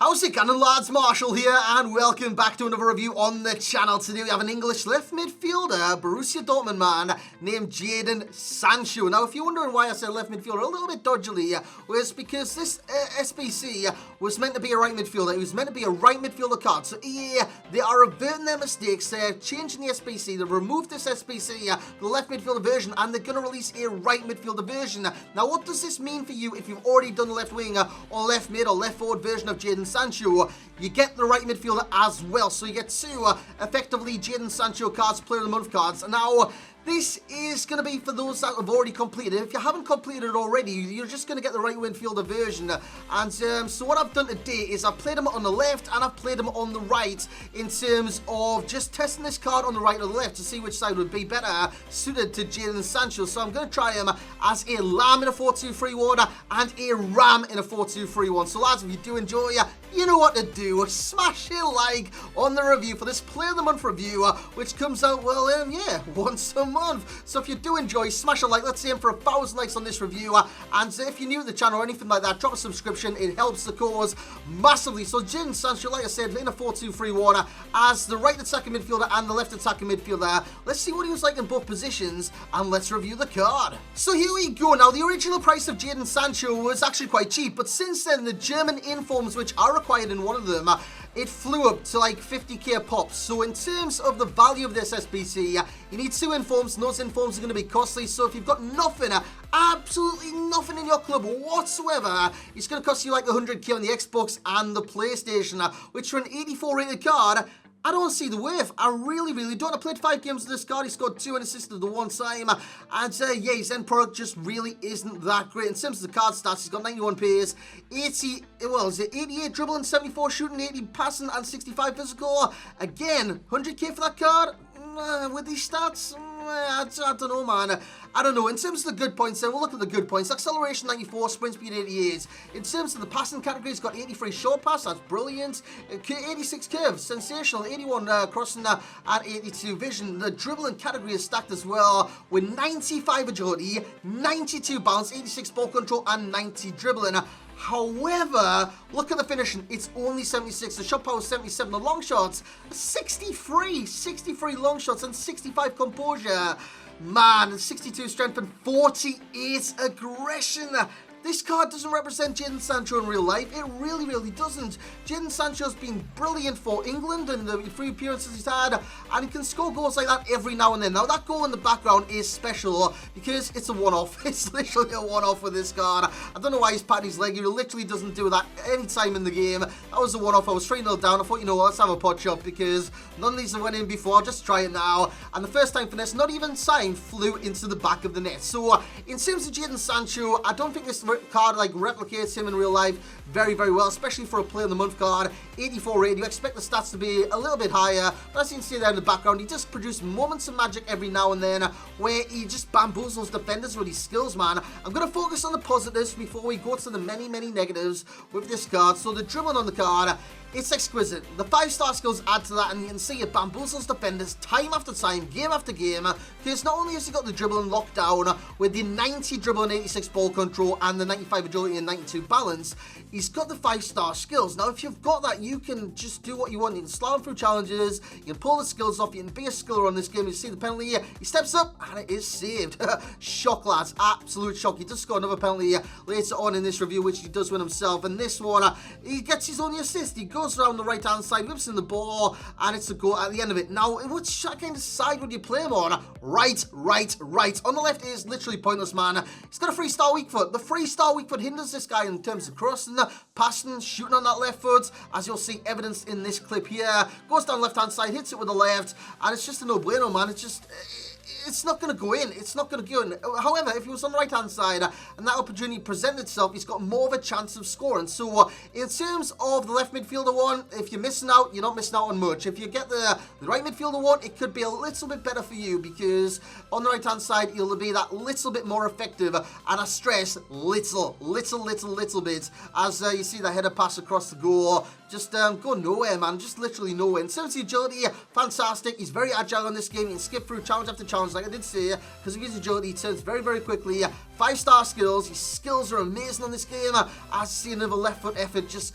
How's it going, lads? Marshall here, and welcome back to another review on the channel. Today we have an English left midfielder, Borussia Dortmund man, named Jadon Sancho. Now, if you're wondering why I said left midfielder a little bit dodgily, was because this SBC was meant to be a right midfielder. It was meant to be a right midfielder card. So EA, they are reverting their mistakes. They're changing the SBC. They've removed this SBC, the left midfielder version, and they're going to release a right midfielder version. Now, what does this mean for you if you've already done the left wing or left mid or left forward version of Jadon Sancho? You get the right midfielder as well, so you get two effectively Jadon Sancho cards, player of the month cards. Now, this is going to be for those that have already completed it. If you haven't completed it already, you're just going to get the right midfielder version. And so what I've done today is I've played him on the left and I've played him on the right in terms of just testing this card on the right or the left to see which side would be better suited to Jadon Sancho. So I'm going to try him as a lamb in a 4-2-3-1 and a ram in a 4-2-3-1. So lads, if you do enjoy, you know what to do. Smash a like on the review for this Player of the Month review, which comes out, well, yeah, once a month. So if you do enjoy, smash a like. Let's aim for 1,000 likes on this review. And if you're new to the channel or anything like that, drop a subscription. It helps the cause massively. So Jadon Sancho, like I said, in a 4-2-3-1 as the right attacking midfielder and the left attacking midfielder. Let's see what he was like in both positions, and let's review the card. So here we go. Now, the original price of Jadon Sancho was actually quite cheap, but since then, the German informs, which are required in one of them, it flew up to like 50k a pop. So in terms of the value of this SBC, you need 2 informs, and those informs are going to be costly. So if you've got nothing, absolutely nothing in your club whatsoever, it's going to cost you like 100k on the Xbox and the PlayStation, which for an 84 rated card, I don't see the wave. I really don't. I played 5 games with this card. He scored 2 and assisted the one time. And yeah, his end product just really isn't that great. In terms of the card stats, he's got 91 pace, 88 dribbling, 74 shooting, 80 passing, and 65 physical. Again, 100k for that card? With these stats? I don't know, man. I don't know. In terms of the good points, then we'll look at the good points. Acceleration 94, sprint speed 88. In terms of the passing category, he's got 83 short pass. That's brilliant. 86 curve, sensational. 81 crossing and 82 vision. The dribbling category is stacked as well with 95 agility, 92 bounce, 86 ball control, and 90 dribbling. However, look at the finishing. It's only 76. The shot power is 77. The long shots, 63 long shots and 65 composure. Man, 62 strength and 48 aggression. This card doesn't represent Jadon Sancho in real life. It really doesn't. Jadon Sancho's been brilliant for England in the 3 appearances he's had, and he can score goals like that every now and then. Now, that goal in the background is special because it's a one-off. It's literally a one-off with this card. I don't know why he's patting his leg. He literally doesn't do that any time in the game. That was a one-off. I was 3-0 down. I thought, you know what, let's have a pot shot because none of these have went in before. I'll just try it now. And the first time finesse, not even signed, flew into the back of the net. So, in terms of Jadon Sancho, I don't think this card like replicates him in real life very well, especially for a Player of the Month card. 84 rated. You expect the stats to be a little bit higher, but as you can see there in the background, he just produces moments of magic every now and then where he just bamboozles defenders with his skills, man. I'm going to focus on the positives before we go to the many negatives with this card. So the dribbling on the card, it's exquisite. The 5-star skills add to that, and you can see it bamboozles defenders time after time, game after game, because not only has he got the dribbling locked down with the 90 dribbling, 86 ball control, and the 95 agility and 92 balance, he's got the 5-star skills. Now, if you've got that, you can just do what you want. You can slam through challenges, you can pull the skills off, you can be a skiller on this game. You see the penalty here, he steps up, and it is saved. Shock, lads, absolute shock. He does score another penalty later on in this review, which he does win himself, and this one, he gets his only assist. He goes around the right hand side, whips in the ball, and it's a goal at the end of it. Now, which kind of side would you play him on? Right. On the left is literally pointless, man. He's got a 3-star weak foot. The 3-star weak foot hinders this guy in terms of crossing, passing, shooting on that left foot, as you'll see evidenced in this clip here. Goes down left hand side, hits it with the left, and it's just a no-brainer, man. It's not going to go in. It's not going to go in. However, if he was on the right-hand side and that opportunity presented itself, he's got more of a chance of scoring. So, in terms of the left midfielder one, if you're missing out, you're not missing out on much. If you get the right midfielder one, it could be a little bit better for you because on the right-hand side, you'll be that little bit more effective. And I stress little bit as you see the header pass across the goal. Just go nowhere, man. Just literally nowhere. In terms of agility, fantastic. He's very agile in this game. He can skip through challenge after challenge, like I did say. Because of his agility, he turns very quickly. 5-star skills. His skills are amazing on this game. As you see another left foot effort, just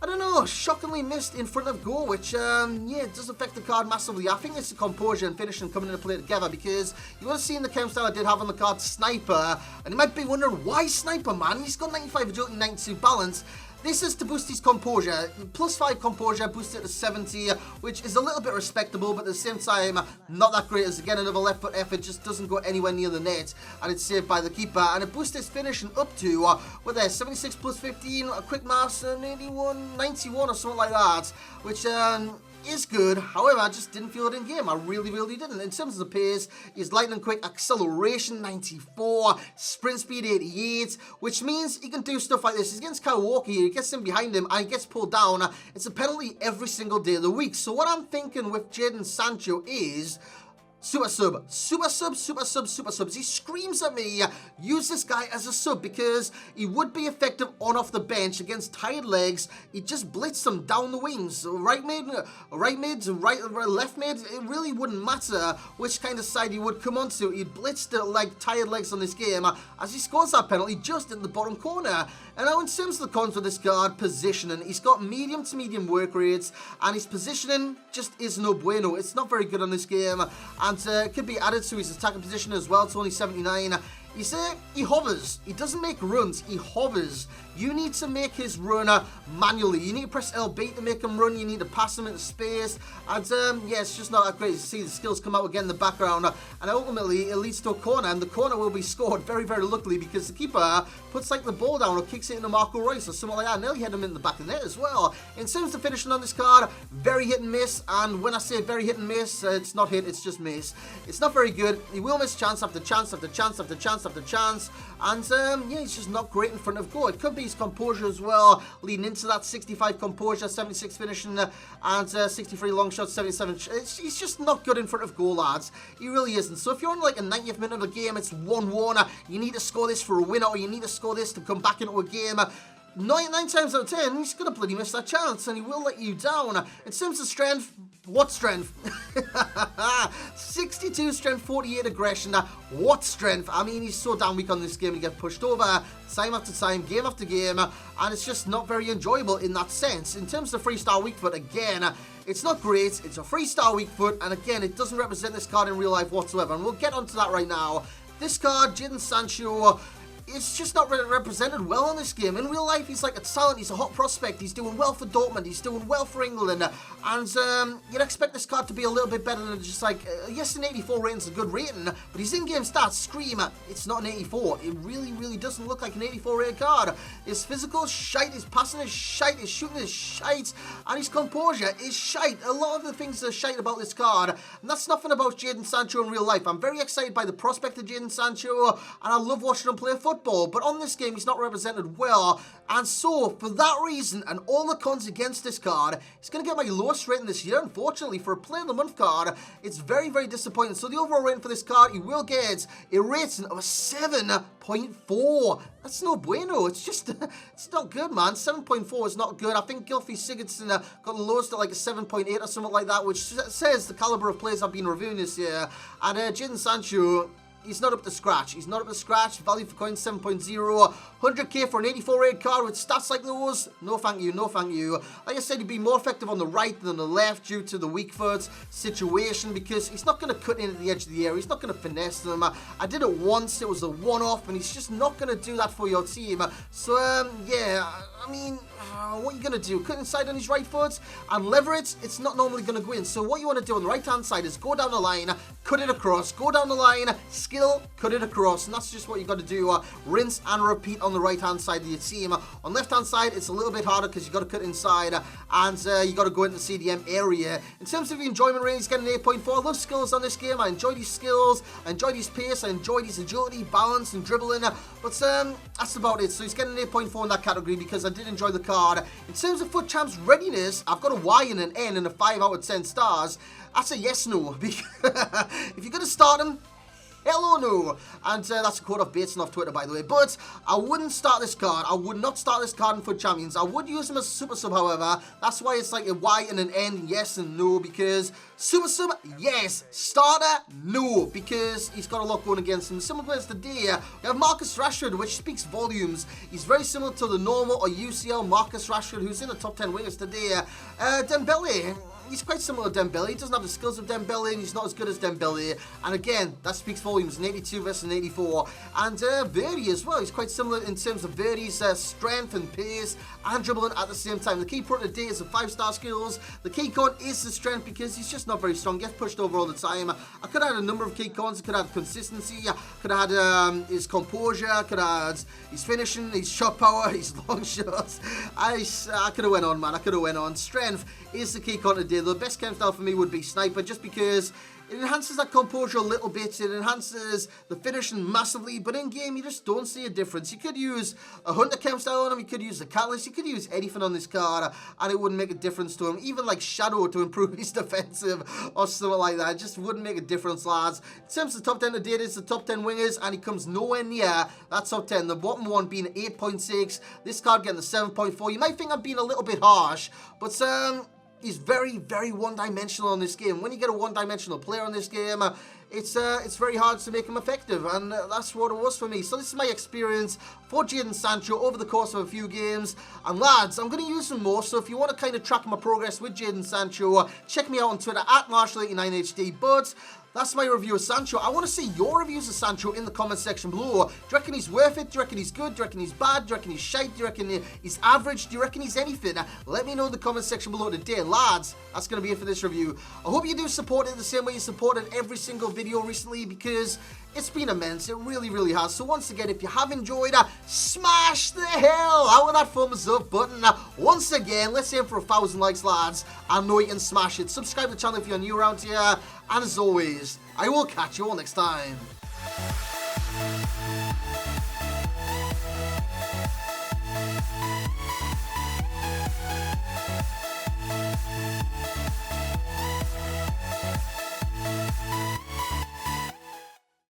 I don't know, shockingly missed in front of goal, which, yeah, it does affect the card massively. I think it's the composure and finishing coming into play together, because you would have seen the chem style I did have on the card Sniper, and you might be wondering, why Sniper, man? He's got 95 agility, 92 balance. This is to boost his composure. +5 composure, boost it to 70, which is a little bit respectable, but at the same time, not that great, as again, another left foot effort just doesn't go anywhere near the net, and it's saved by the keeper, and it boosts his finishing up to, what there, 76 plus 15, a quick maths, 81, 91 or something like that, which, is good. However, I just didn't feel it in game. I really didn't. In terms of the pace, he's lightning quick, acceleration 94, sprint speed 88, which means he can do stuff like this. He's against Kyle Walker here, he gets in behind him and he gets pulled down. It's a penalty every single day of the week. So what I'm thinking with Jadon Sancho is super subs. He screams at me, use this guy as a sub, because he would be effective on off the bench against tired legs. He just blitz them down the wings, right mid, left mid. It really wouldn't matter which kind of side he would come onto. He'd blitz the like tired legs on this game as he scores that penalty just in the bottom corner. And now in terms of the cons for this card, positioning, he's got medium to medium work rates, and his positioning just is no bueno. It's not very good on this game, and it could be added to his attacking position as well. It's only 79. You see, he hovers. He doesn't make runs. He hovers. You need to make his run manually. You need to press LB to make him run. You need to pass him into space. And yeah, it's just not that great. You see the skills come out again in the background. And ultimately, it leads to a corner. And the corner will be scored very luckily, because the keeper puts like the ball down or kicks it into Marco Reus or something like that. Nearly hit him in the back of the net as well. In terms of finishing on this card, very hit and miss. And when I say very hit and miss, it's not hit, it's just miss. It's not very good. He will miss chance after chance after chance after chance after chance. And yeah, he's just not great in front of goal. It could be his composure as well, leading into that 65 composure, 76 finishing, and 63 long shots, 77. He's just not good in front of goal, lads. He really isn't. So if you're on like a 90th minute of a game, it's 1-1. You need to score this for a winner, or you need to score this to come back into a game. 9 times out of 10, he's going to bloody miss that chance, and he will let you down. In terms of strength, what strength? 62 strength, 48 aggression. What strength? I mean, he's so damn weak on this game. He gets pushed over time after time, game after game, and it's just not very enjoyable in that sense. In terms of 3-star weak foot, again, it's not great. It's a 3-star weak foot, and again, it doesn't represent this card in real life whatsoever, and we'll get onto that right now. This card, Jadon Sancho, it's just not represented well on this game. In real life, he's like a talent, he's a hot prospect, he's doing well for Dortmund, he's doing well for England, and you'd expect this card to be a little bit better than just like, yes, an 84 rating's a good rating, but his in-game stats scream, it's not an 84. It really doesn't look like an 84 rated card. His physical is shite, his passing is shite, his shooting is shite, and his composure is shite. A lot of the things are shite about this card, and that's nothing about Jadon Sancho in real life. I'm very excited by the prospect of Jadon Sancho, and I love watching him play football. But on this game, he's not represented well, and so for that reason and all the cons against this card, he's going to get my lowest rating this year. Unfortunately, for a Player of the Month card, it's very disappointing. So the overall rating for this card, he will get a rating of a 7.4. That's no bueno. It's just, it's not good, man. 7.4 is not good. I think Gylfi Sigurdsson got the lowest at like a 7.8 or something like that, which says the caliber of players I've been reviewing this year. And Jadon Sancho, he's not up to scratch. He's not up to scratch. Value for coins 7.0. 100k for an 84 rated card with stats like those? No thank you, no thank you. Like I said, he'd be more effective on the right than the left due to the weak foot situation, because he's not going to cut in at the edge of the area. He's not going to finesse them. I did it once. It was a one-off, and he's just not going to do that for your team. So, yeah, I mean, what are you going to do? Cut inside on his right foot and lever it? It's not normally going to go in. So what you want to do on the right-hand side is go down the line, cut it across, go down the line, skill, cut it across, and that's just what you got to do. Rinse and repeat on the right-hand side of your team. On left-hand side, it's a little bit harder because you got to cut inside, and you got to go into the CDM area. In terms of the enjoyment rating, he's getting an 8.4. I love skills on this game. I enjoy these skills, I enjoy his pace, I enjoy his agility, balance, and dribbling. But that's about it. So he's getting an 8.4 in that category because I did enjoy the card. In terms of FUT Champ's readiness, I've got a Y and an N and a 5 out of 10 stars. That's a yes, no. If you're going to start him, hello no. And that's a quote of Bateson off Twitter, by the way. But I wouldn't start this card. I would not start this card in FUT Champions. I would use him as a super sub, however. That's why it's like a Y and an N, yes and no, because super sub, yes. Starter, no, because he's got a lot going against him. Similar players today, we have Marcus Rashford, which speaks volumes. He's very similar to the normal or UCL Marcus Rashford, who's in the top 10 wingers today. Dembele, he's quite similar to Dembele. He doesn't have the skills of Dembele, and he's not as good as Dembele. And again, that speaks volumes. An 82 versus an 84. And Verdi as well. He's quite similar in terms of Verdi's strength and pace and dribbling at the same time. The key part of the day is the 5-star skills. The key con is the strength because he's just not very strong. Gets pushed over all the time. I could have had a number of key cons. I could have had consistency. I could have had his composure. I could have had his finishing, his shot power, his long shots. I could have went on, man. I could have went on. Strength is the key con today. The best chem style for me would be Sniper, just because it enhances that composure a little bit. It enhances the finishing massively, but in game you just don't see a difference. You could use a Hunter chem style on him, you could use the Catalyst, you could use anything on this card, and it wouldn't make a difference to him. Even like Shadow to improve his defensive or something like that, it just wouldn't make a difference, lads. In terms of the top 10 today, it's the top 10 wingers, and he comes nowhere near that top 10. The bottom one being 8.6, this card getting the 7.4. You might think I'm being a little bit harsh, but he's very, very one-dimensional on this game. When you get a one-dimensional player on this game, it's very hard to make him effective, and that's what it was for me. So this is my experience for Jadon Sancho over the course of a few games. And lads, I'm going to use him more, so if you want to kind of track my progress with Jadon Sancho, check me out on Twitter at Marshall89HD. But that's my review of Sancho. I want to see your reviews of Sancho in the comment section below. Do you reckon he's worth it? Do you reckon he's good? Do you reckon he's bad? Do you reckon he's shite? Do you reckon he's average? Do you reckon he's anything? Let me know in the comment section below today. Lads, that's going to be it for this review. I hope you do support it the same way you supported every single video recently, because it's been immense. It really, really has. So once again, if you have enjoyed, smash the hell out of that thumbs up button. Once again, let's aim for 1,000 likes, lads. I know you can smash it. Subscribe to the channel if you're new around here. And as always, I will catch you all next time.